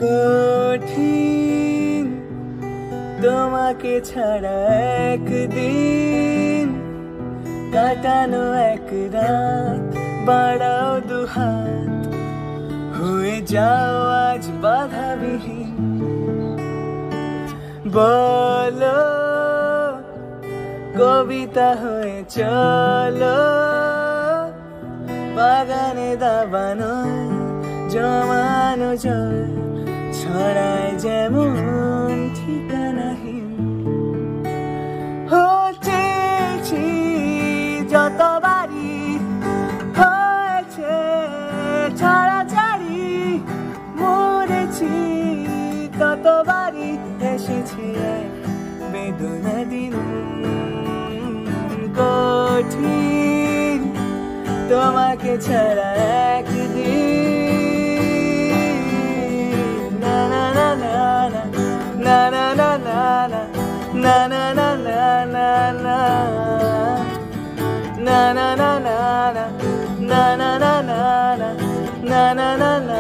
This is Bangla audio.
কঠিন তোমাকে ছাড়া একদিন কাটানো এক রাত বাড়াও দুহাত হয়ে যাও আজ বাধাবিহীন বলো কবিতা হয়ে চলো বাগানে দাবানো জমানো জল ছড়ায় যেমন ঠিকানাহীন হচ্ছি যতবারই হয়েছে ছাড়াছাড়ি মরেছি ততবারই এসেছি বেদনা দিন কঠিন তোমাকে ছাড়া একদিন না না না না না না না না না না না না na na na na na na na na na na na na na